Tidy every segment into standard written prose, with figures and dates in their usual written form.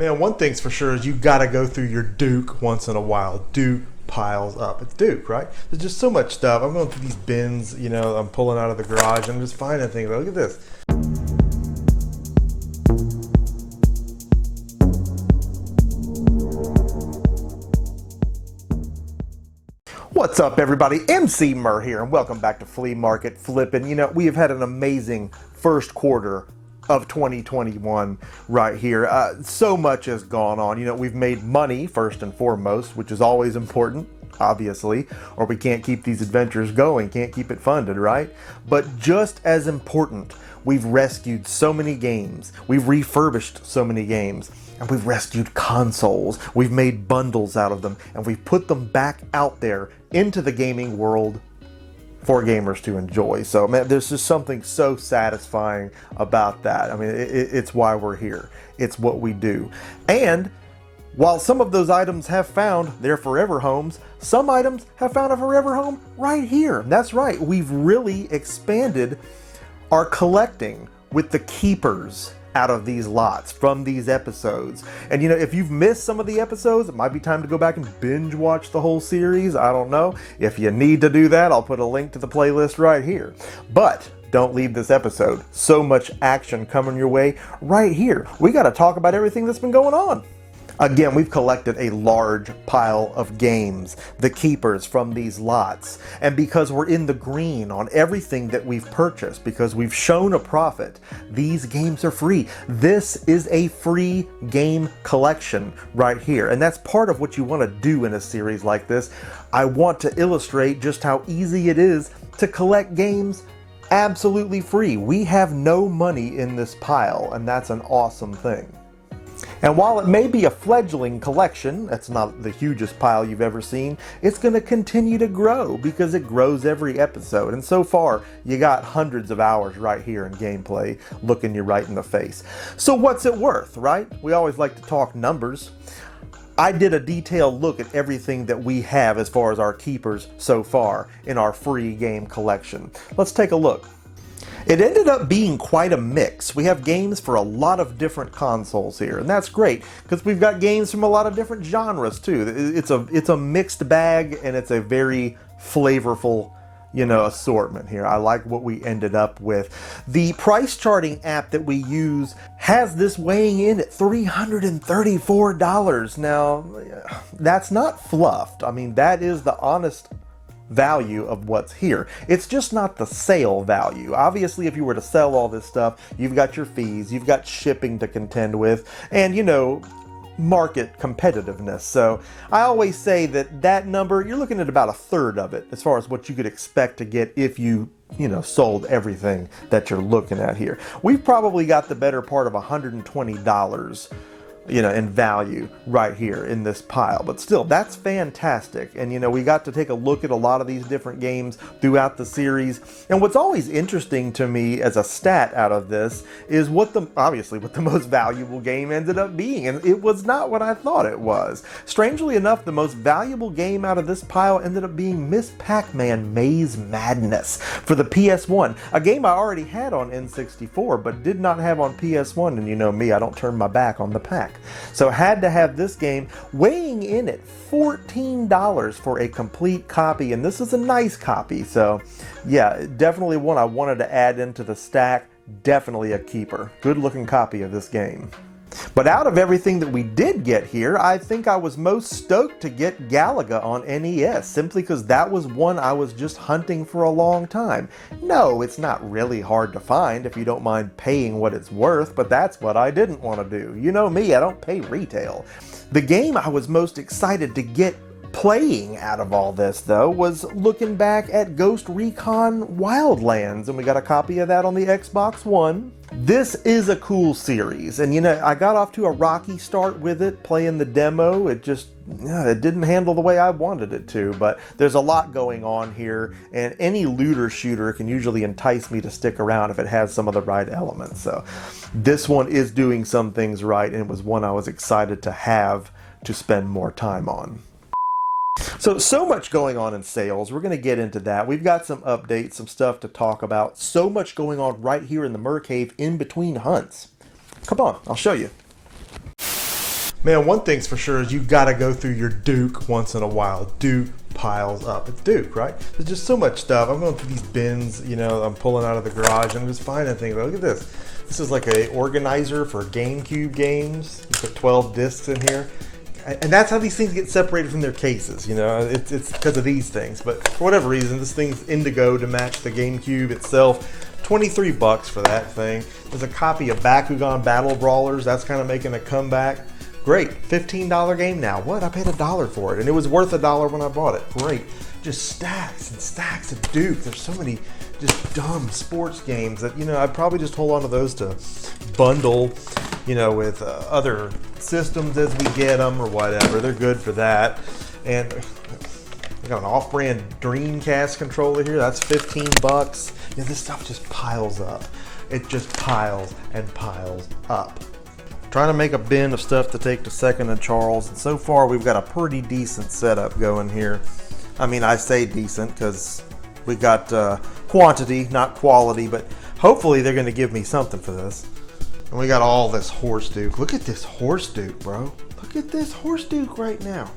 Man, one thing's for sure is you got to go through your Duke once in a while. Duke piles up. It's Duke, right? There's just so much stuff. I'm going through these bins, I'm pulling out of the garage. I'm just finding things. Look at this. What's up, everybody? Emceemur here, and welcome back to Flea Market Flippin'. We have had an amazing first quarter of 2021 right here. So much has gone on. We've made money first and foremost, which is always important, obviously, or we can't keep these adventures going, can't keep it funded, right? But just as important, we've rescued so many games, we've refurbished so many games, and we've rescued consoles, we've made bundles out of them, and we've put them back out there into the gaming world for gamers to enjoy. So, man, there's just something so satisfying about that. I mean, it's why we're here. It's what we do. And while some of those items have found their forever homes, some items have found a forever home right here. That's right. We've really expanded our collecting with the keepers out of these lots from these episodes. And if you've missed some of the episodes, it might be time to go back and binge watch the whole series. I don't know. If you need to do that, I'll put a link to the playlist right here. But don't leave this episode. So much action coming your way right here. We got to talk about everything that's been going on. Again, we've collected a large pile of games, the keepers from these lots. And because we're in the green on everything that we've purchased, because we've shown a profit, these games are free. This is a free game collection right here. And that's part of what you want to do in a series like this. I want to illustrate just how easy it is to collect games absolutely free. We have no money in this pile, and that's an awesome thing. And while it may be a fledgling collection, that's not the hugest pile you've ever seen, it's going to continue to grow because it grows every episode. And so far, you got hundreds of hours right here in gameplay looking you right in the face. So what's it worth, right? We always like to talk numbers. I did a detailed look at everything that we have as far as our keepers so far in our free game collection. Let's take a look. It ended up being quite a mix. We have games for a lot of different consoles here, and that's great because we've got games from a lot of different genres too. It's a mixed bag, and it's a very flavorful, assortment here. I like what we ended up with. The price charting app that we use has this weighing in at $334. Now, that's not fluffed. I mean, that is the honest value of what's here. It's just not the sale value. Obviously, if you were to sell all this stuff, you've got your fees, you've got shipping to contend with, and market competitiveness. So I always say that number, you're looking at about a third of it as far as what you could expect to get if you sold everything that you're looking at here. We've probably got the better part of $120 in value right here in this pile. But still, that's fantastic. And we got to take a look at a lot of these different games throughout the series. And what's always interesting to me as a stat out of this is what the most valuable game ended up being. And it was not what I thought it was. Strangely enough, the most valuable game out of this pile ended up being Miss Pac-Man Maze Madness for the PS1. A game I already had on N64, but did not have on PS1. And me, I don't turn my back on the pack. So had to have this game, weighing in at $14 for a complete copy, and this is a nice copy. So yeah, definitely one I wanted to add into the stack. Definitely a keeper. Good looking copy of this game. But out of everything that we did get here, I think I was most stoked to get Galaga on NES, simply because that was one I was just hunting for a long time. No, it's not really hard to find if you don't mind paying what it's worth, but that's what I didn't want to do. You know me, I don't pay retail. The game I was most excited to get playing out of all this, though, was looking back at Ghost Recon Wildlands, and we got a copy of that on the Xbox One. This is a cool series, and I got off to a rocky start with it, playing the demo. It didn't handle the way I wanted it to, but there's a lot going on here, and any looter shooter can usually entice me to stick around if it has some of the right elements. So this one is doing some things right, and it was one I was excited to have to spend more time on. So much going on in sales. We're going to get into that. We've got some updates, some stuff to talk about. So much going on right here in the Mer Cave in between hunts. Come on, I'll show you. Man, one thing's for sure is you gotta go through your Duke once in a while. Duke piles up. It's Duke, right? There's just so much stuff. I'm going through these bins, you know, I'm pulling out of the garage, and I'm just finding things. Look at this. This is like a organizer for GameCube games. You put 12 discs in here. And that's how these things get separated from their cases, you know, it's because of these things. But for whatever reason, this thing's indigo to match the GameCube itself. 23 bucks for that thing. There's a copy of Bakugan Battle Brawlers. That's kind of making a comeback. Great, $15 game now. What? I paid $1 for it, and it was worth $1 when I bought it. Great. Just stacks and stacks of Duke. There's so many just dumb sports games that, you know, I'd probably just hold on to those to bundle, you know, with other systems as we get them or whatever. They're good for that. And we got an off-brand Dreamcast controller here. That's 15 bucks. You know, this stuff just piles up. It just piles and piles up. Trying to make a bin of stuff to take to Second and Charles, and so far we've got a pretty decent setup going here. I mean, I say decent because we got quantity, not quality, but hopefully they're going to give me something for this. And we got all this horse Duke. Look at this horse Duke, bro. Look at this horse Duke right now.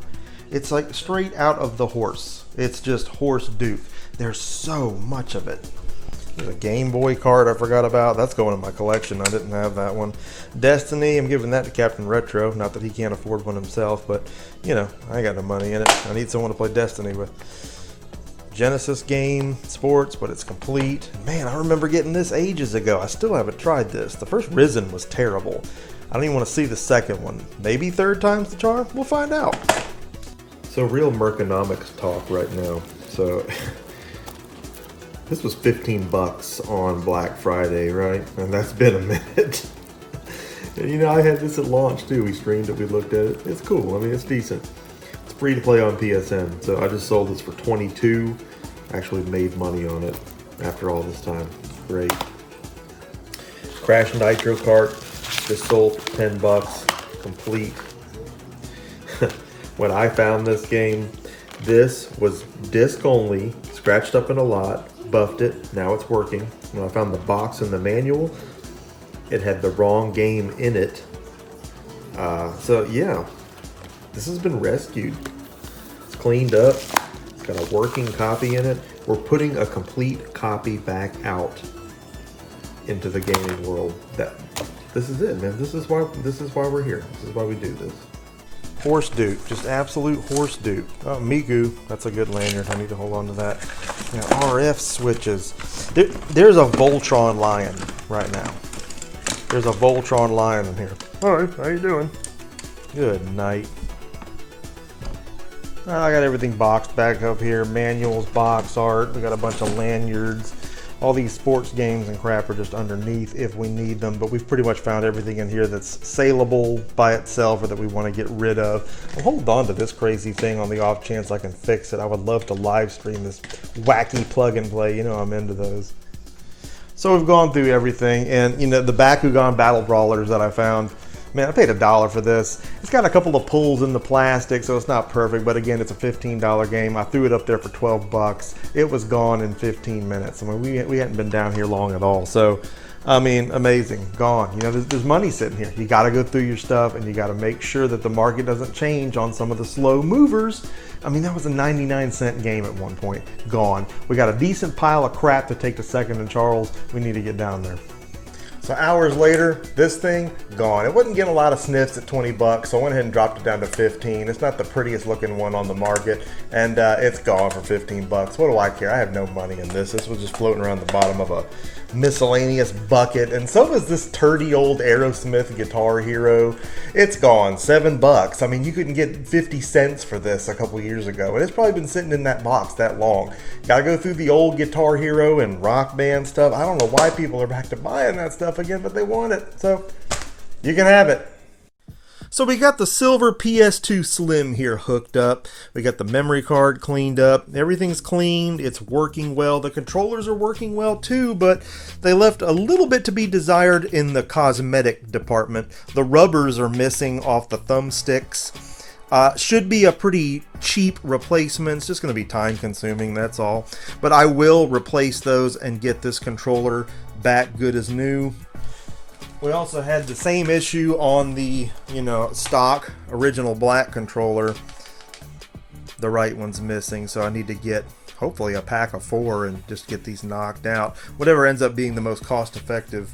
It's like straight out of the horse. It's just horse Duke. There's so much of it. There's a Game Boy card I forgot about. That's going in my collection. I didn't have that one. Destiny, I'm giving that to Captain Retro. Not that he can't afford one himself, but, you know, I ain't got no money in it. I need someone to play Destiny with. Genesis game, sports, but it's complete. Man, I remember getting this ages ago. I still haven't tried this. The first Risen was terrible. I don't even want to see the second one. Maybe third time's the charm? We'll find out. So real Merconomics talk right now. So this was 15 bucks on Black Friday, right? And that's been a minute. And you know, I had this at launch too. We streamed it, we looked at it. It's cool. I mean, it's decent. It's free to play on PSN. So I just sold this for 22. Actually made money on it after all this time. Great. Crash Nitro Kart. Just sold for 10 bucks. Complete. When I found this game, this was disc only, scratched up in a lot, buffed it, now it's working. When I found the box and the manual, it had the wrong game in it. So yeah, this has been rescued. It's cleaned up, it's got a working copy in it. We're putting a complete copy back out into the gaming world. This is it, man. This is why we're here. This is why we do this. Horse Duke, just absolute horse Duke. Oh, Miku, that's a good lanyard. I need to hold on to that. Now, RF switches. There's a Voltron lion right now. There's a Voltron lion in here. All right, how you doing? Good night. I got everything boxed back up here. Manuals, box art. We got a bunch of lanyards. All these sports games and crap are just underneath if we need them, but we've pretty much found everything in here that's saleable by itself or that we want to get rid of. I'll hold on to this crazy thing on the off chance I can fix it. I would love to live stream this wacky plug and play. You know, I'm into those. So we've gone through everything, and you know, the Bakugan Battle Brawlers that I found, man, I paid $1 for this. It's got a couple of pulls in the plastic, so it's not perfect, but again, it's a $15 game. I threw it up there for 12 bucks. It was gone in 15 minutes. I mean, we hadn't been down here long at all. So, I mean, amazing, gone. You know, there's money sitting here. You got to go through your stuff, and you got to make sure that the market doesn't change on some of the slow movers. I mean, that was a 99-cent game at one point, gone. We got a decent pile of crap to take to Second and Charles. We need to get down there. So hours later, this thing, gone. It wasn't getting a lot of sniffs at 20 bucks, so I went ahead and dropped it down to 15. It's not the prettiest looking one on the market, and it's gone for 15 bucks. What do I care? I have no money in this. This was just floating around the bottom of a miscellaneous bucket, and so is this turdy old Aerosmith Guitar Hero. It's gone, 7 bucks. I mean, you couldn't get 50 cents for this a couple years ago, and it's probably been sitting in that box that long. Gotta go through the old Guitar Hero and Rock Band stuff. I don't know why people are back to buying that stuff again, but they want it, so you can have it. So we got the silver PS2 Slim here hooked up. We got the memory card cleaned up. Everything's cleaned. It's working well. The controllers are working well too, but they left a little bit to be desired in the cosmetic department. The rubbers are missing off the thumbsticks. Should be a pretty cheap replacement. It's just going to be time consuming, that's all. But I will replace those and get this controller back good as new. We also had the same issue on the, stock original black controller. The right one's missing, so I need to get hopefully a pack of 4 and just get these knocked out. Whatever ends up being the most cost effective.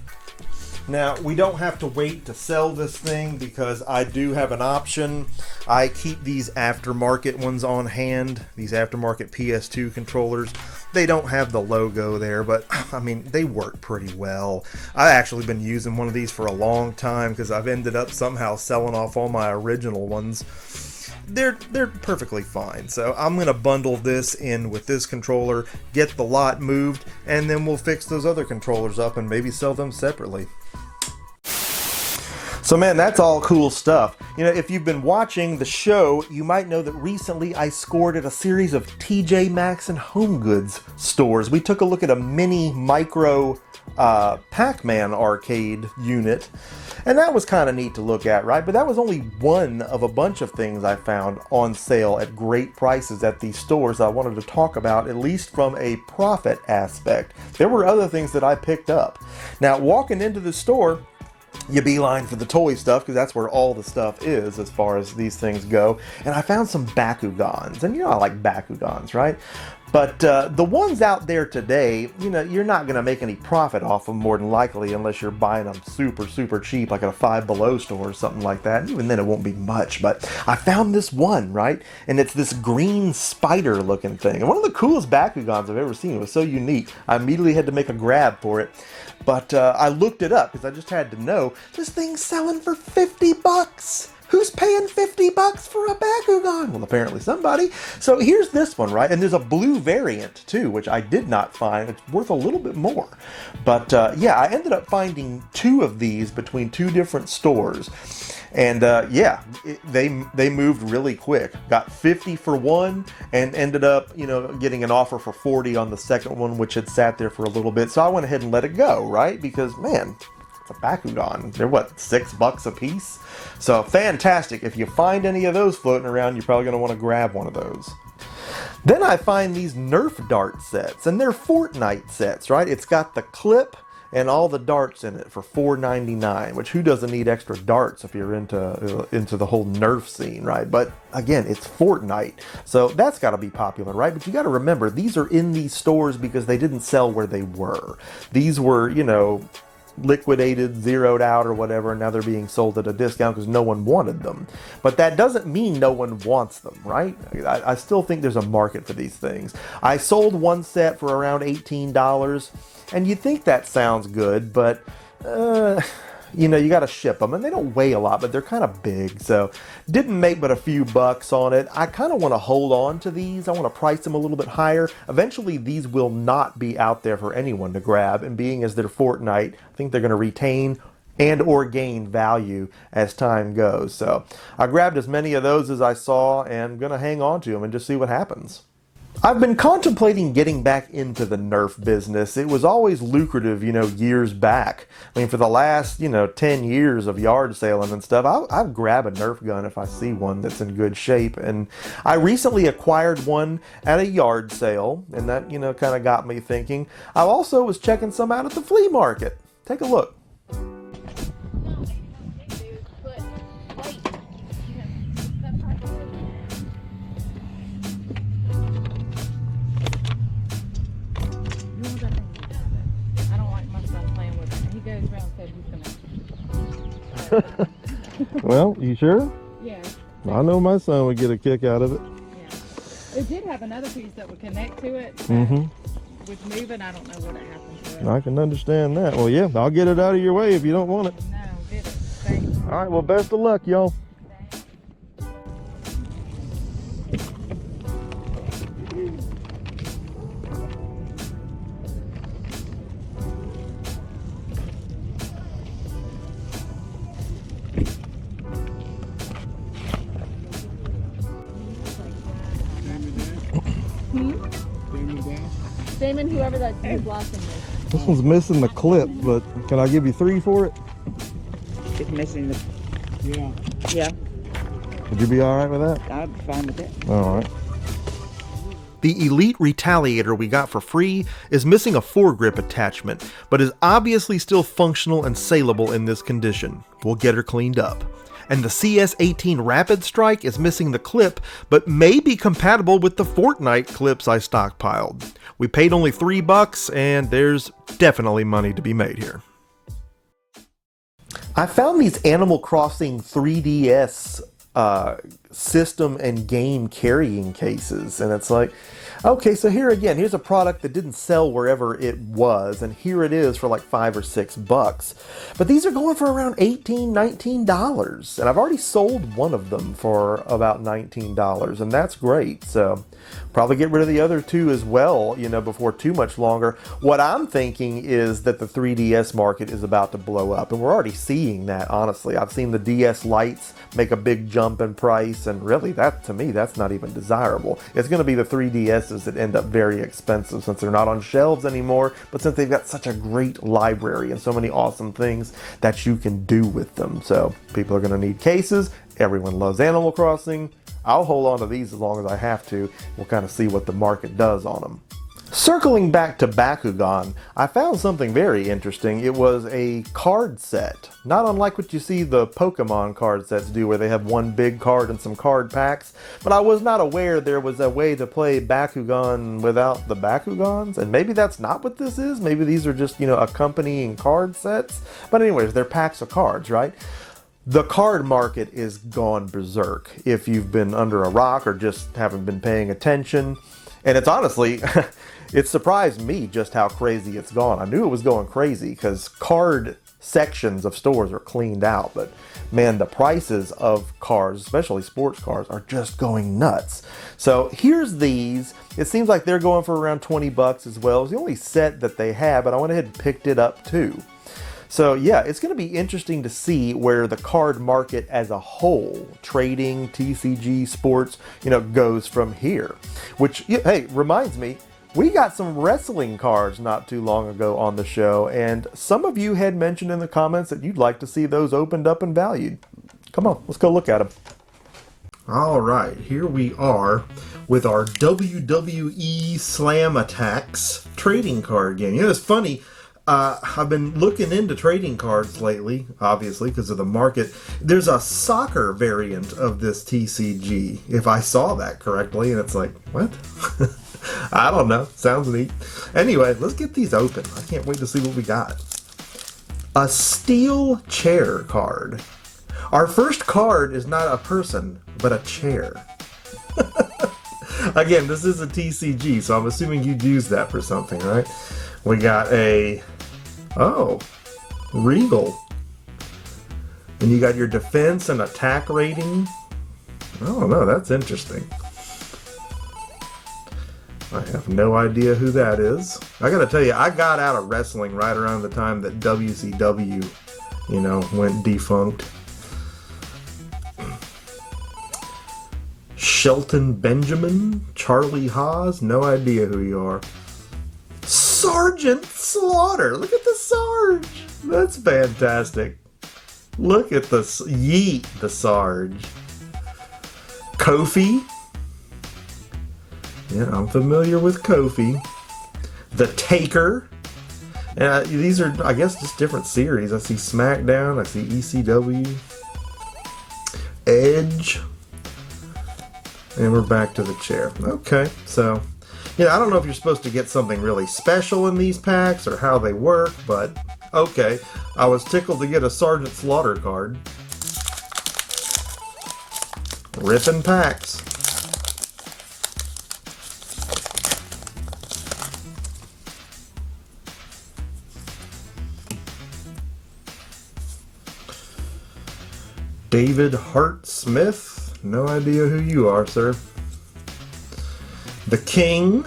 Now, we don't have to wait to sell this thing because I do have an option. I keep these aftermarket ones on hand, these aftermarket PS2 controllers. They don't have the logo there, but I mean, they work pretty well. I've actually been using one of these for a long time because I've ended up somehow selling off all my original ones. They're perfectly fine. So I'm going to bundle this in with this controller, get the lot moved, and then we'll fix those other controllers up and maybe sell them separately. So man, that's all cool stuff. If you've been watching the show, you might know that recently I scored at a series of TJ Maxx and Home Goods stores. We took a look at a mini micro Pac-Man arcade unit, and that was kind of neat to look at, right? But that was only one of a bunch of things I found on sale at great prices at these stores I wanted to talk about, at least from a profit aspect. There were other things that I picked up. Now, walking into the store, you beeline for the toy stuff because that's where all the stuff is as far as these things go. And I found some Bakugans, and I like Bakugans, right? But the ones out there today, you're not going to make any profit off them more than likely unless you're buying them super, super cheap, like at a Five Below store or something like that. And even then it won't be much. But I found this one, right? And it's this green spider looking thing. And one of the coolest Bakugans I've ever seen. It was so unique. I immediately had to make a grab for it. But I looked it up because I just had to know. This thing's selling for $50. Who's paying $50 for a Bakugan? Well, apparently somebody. So here's this one, right? And there's a blue variant too, which I did not find. It's worth a little bit more. But yeah, I ended up finding 2 of these between 2 different stores. And yeah, they moved really quick. Got 50 for one and ended up, getting an offer for 40 on the second one, which had sat there for a little bit. So I went ahead and let it go, right? Because, man, it's a Bakugan. They're what, $6 a piece? So fantastic. If you find any of those floating around, you're probably going to want to grab one of those. Then I find these Nerf dart sets, and they're Fortnite sets, right? It's got the clip and all the darts in it for $4.99, which who doesn't need extra darts if you're into the whole Nerf scene, right? But again, it's Fortnite, so that's got to be popular, right? But you got to remember, these are in these stores because they didn't sell where they were. These were, liquidated, zeroed out or whatever, and now they're being sold at a discount because no one wanted them. But that doesn't mean no one wants them, right? I still think there's a market for these things. I sold one set for around $18, and you'd think that sounds good, but you got to ship them, and they don't weigh a lot, but they're kind of big, so didn't make but a few bucks on it. I kind of want to hold on to these. I want to price them a little bit higher. Eventually, these will not be out there for anyone to grab, and being as they're Fortnite, I think they're going to retain and or gain value as time goes. So I grabbed as many of those as I saw, and I'm going to hang on to them and just see what happens. I've been contemplating getting back into the Nerf business. It was always lucrative, years back. I mean, for the last, 10 years of yard sailing and stuff, I'll grab a Nerf gun if I see one that's in good shape. And I recently acquired one at a yard sale, and that, kind of got me thinking. I also was checking some out at the flea market. Take a look. Well, you sure? Yeah. I know my son would get a kick out of it. Yeah. It did have another piece that would connect to it. With moving, I don't know what happened to it. I can understand that. Well, yeah, I'll get it out of your way if you don't want it. No, get it. Thanks. All right, well, best of luck, y'all. Damon, whoever that dude blocking is. This one's missing the clip, but can I give you 3 for it? It's missing the... Yeah. Yeah. Would you be all right with that? I'm fine with it. All right. The Elite Retaliator we got for free is missing a foregrip attachment, but is obviously still functional and saleable in this condition. We'll get her cleaned up. And the CS-18 Rapid Strike is missing the clip, but may be compatible with the Fortnite clips I stockpiled. We paid only $3, and there's definitely money to be made here. I found these Animal Crossing 3DS system and game carrying cases, and it's like, okay, so here again, here's a product that didn't sell wherever it was, and here it is for like $5 or $6. But these are going for around $18, $19, and I've already sold one of them for about $19, and that's great. So probably get rid of the other two as well, you know, before too much longer. What I'm thinking is that the 3DS market is about to blow up, and we're already seeing that, honestly. I've seen the DS Lites make a big jump in price, and really, that to me, that's not even desirable. It's going to be the 3DSs that end up very expensive since they're not on shelves anymore, but since they've got such a great library and so many awesome things that you can do with them. So people are going to need cases. Everyone loves Animal Crossing. I'll hold on to these as long as I have to. We'll kind of see what the market does on them. Circling back to Bakugan, I found something very interesting. It was a card set. Not unlike what you see the Pokemon card sets do, where they have one big card and some card packs. But I was not aware there was a way to play Bakugan without the Bakugans. And maybe that's not what this is. Maybe these are just, you know, accompanying card sets. But anyways, they're packs of cards, right? The card market is gone berserk if you've been under a rock or just haven't been paying attention. And it's honestly, it surprised me just how crazy it's gone. I knew it was going crazy because card sections of stores are cleaned out. But man, the prices of cars, especially sports cars, are just going nuts. So here's these. It seems like they're going for around $20 as well. It's the only set that they have, but I went ahead and picked it up too. So yeah, it's going to be interesting to see where the card market as a whole, trading, TCG, sports, you know, goes from here. Which, hey, reminds me, we got some wrestling cards not too long ago on the show, and some of you had mentioned in the comments that you'd like to see those opened up and valued. Come on, let's go look at them. All right, here we are with our WWE Slam Attacks trading card game. You know, it's funny. I've been looking into trading cards lately, obviously, because of the market. There's a soccer variant of this TCG, if I saw that correctly, and it's like, what? I don't know. Sounds neat. Anyway, let's get these open. I can't wait to see what we got. A steel chair card. Our first card is not a person, but a chair. Again, this is a TCG, so I'm assuming you'd use that for something, right? We got a... oh, Regal. And you got your defense and attack rating. Oh no, that's interesting. I have no idea who that is. I gotta tell you, I got out of wrestling right around the time that WCW, you know, went defunct. Shelton Benjamin, Charlie Haas, no idea who you are. Sergeant Slaughter, look at the Sarge. That's fantastic. Look at the Yeet, the Sarge. Kofi. Yeah, I'm familiar with Kofi. The Taker. And these are, I guess, just different series. I see SmackDown, I see ECW. Edge. And we're back to the chair. Okay, so... yeah, I don't know if you're supposed to get something really special in these packs or how they work, but okay. I was tickled to get a Sergeant Slaughter card. Ripping packs. David Hart Smith. No idea who you are, sir. The King.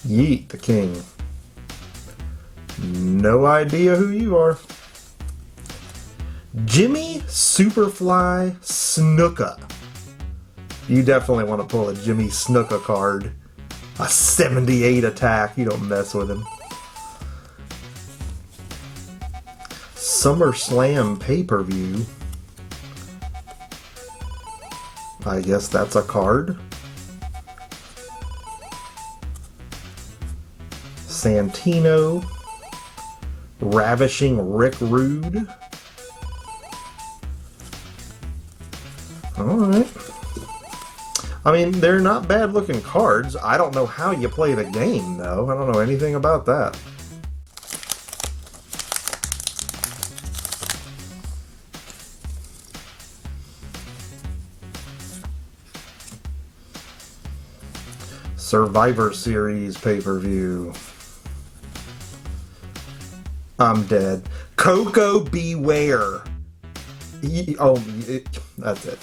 Yeet, the King. No idea who you are. Jimmy Superfly Snuka. You definitely want to pull a Jimmy Snuka card. A 78 attack. You don't mess with him. SummerSlam pay-per-view. I guess that's a card. Santino. Ravishing Rick Rude. Alright. I mean, they're not bad looking cards. I don't know how you play the game, though. I don't know anything about that. Survivor Series pay-per-view. I'm dead. Coco Beware. That's it.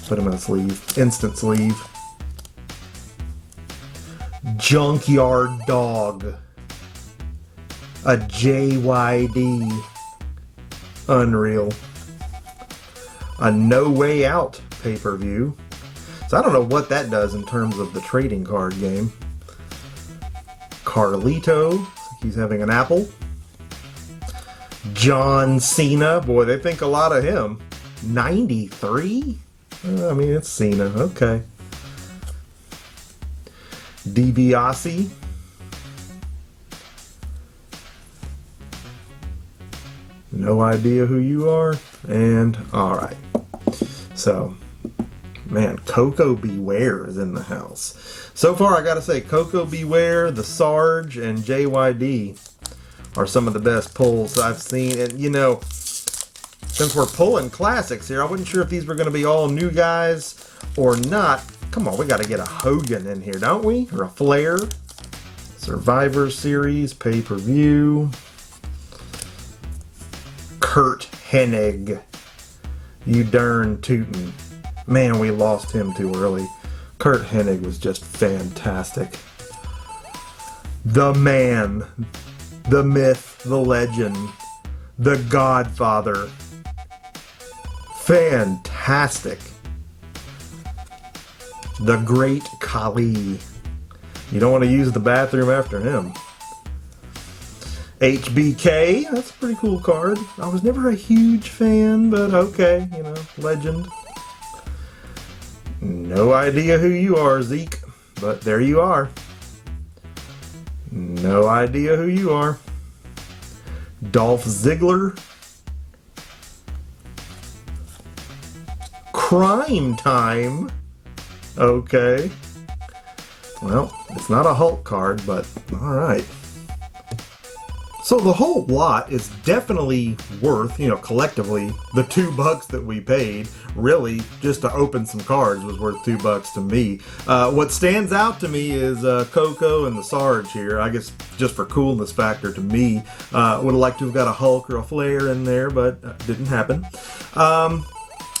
Put him in a sleeve. Instant sleeve. Junkyard Dog. A JYD. Unreal. A No Way Out pay-per-view. So I don't know what that does in terms of the trading card game. Carlito. He's having an apple. John Cena. Boy, they think a lot of him. 93? I mean, it's Cena. Okay. DiBiase. No idea who you are. And, alright. So, man, Coco Beware is in the house. So far, I gotta say, Coco Beware, the Sarge, and JYD are some of the best pulls I've seen. And, you know, since we're pulling classics here, I wasn't sure if these were going to be all new guys or not. Come on, we got to get a Hogan in here, don't we? Or a Flair. Survivor Series, pay-per-view. Kurt Hennig. You darn tootin'. Man, we lost him too early. Kurt Hennig was just fantastic. The man. The myth. The legend. The Godfather. Fantastic. The Great Khali. You don't want to use the bathroom after him. HBK. That's a pretty cool card. I was never a huge fan, but okay, you know, legend. No idea who you are, Zeke, but there you are. No idea who you are. Dolph Ziggler. Crime Time. Okay. Well, it's not a Hulk card, but alright. So the whole lot is definitely worth, you know, collectively, the $2 that we paid. Really, just to open some cards was worth $2 to me. What stands out to me is Coco and the Sarge here. I guess just for coolness factor to me. Would have liked to have got a Hulk or a Flair in there, but didn't happen.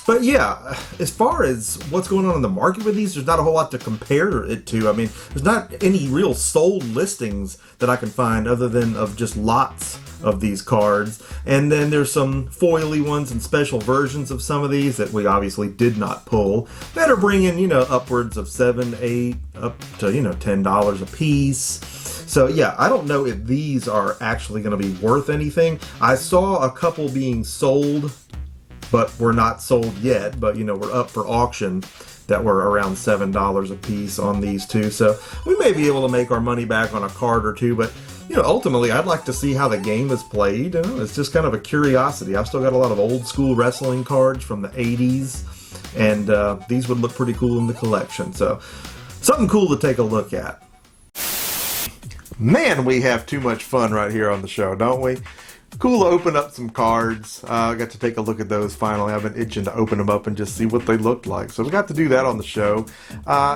But yeah, as far as what's going on in the market with these, there's not a whole lot to compare it to. I mean, there's not any real sold listings that I can find other than of just lots of these cards. And then there's some foily ones and special versions of some of these that we obviously did not pull that are bringing, you know, upwards of $7, $8, up to, you know, $10 a piece. So yeah, I don't know if these are actually going to be worth anything. I saw a couple being sold, but we're not sold yet, but you know, we're up for auction that were around $7 a piece on these two. So we may be able to make our money back on a card or two, but you know, ultimately I'd like to see how the game is played. You know, it's just kind of a curiosity. I've still got a lot of old school wrestling cards from the 80s, and these would look pretty cool in the collection. So something cool to take a look at. Man, we have too much fun right here on the show, don't we? Cool to open up some cards. I got to take a look at those finally. I've been itching to open them up and just see what they looked like. So we got to do that on the show.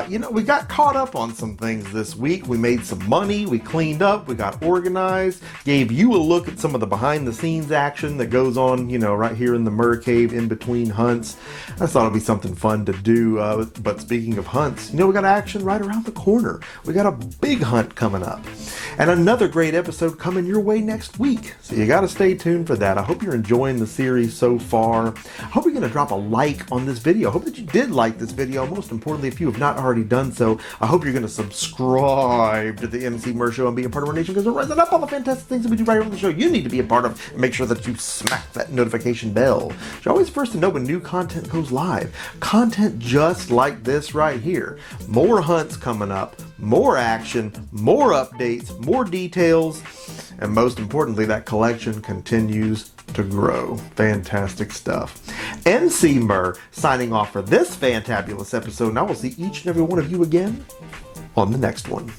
You know, we got caught up on some things this week. We made some money. We cleaned up. We got organized. Gave you a look at some of the behind the scenes action that goes on, you know, right here in the Mer Cave in between hunts. I thought it'd be something fun to do. But speaking of hunts, you know, we got action right around the corner. We got a big hunt coming up. And another great episode coming your way next week. So you got to to stay tuned for that. I hope you're enjoying the series so far. I hope you're going to drop a like on this video. I hope that you did like this video. Most importantly, if you have not already done so, I hope you're going to subscribe to the Emceemur Show and be a part of our nation, because we're rising up all the fantastic things that we do right here on the show. You need to be a part of, and make sure that you smack that notification bell. You're always first to know when new content goes live. Content just like this right here. More hunts coming up, more action, more updates, more details, and most importantly, that collection continues to grow. Fantastic stuff. Emceemur signing off for this fantabulous episode, and I will see each and every one of you again on the next one.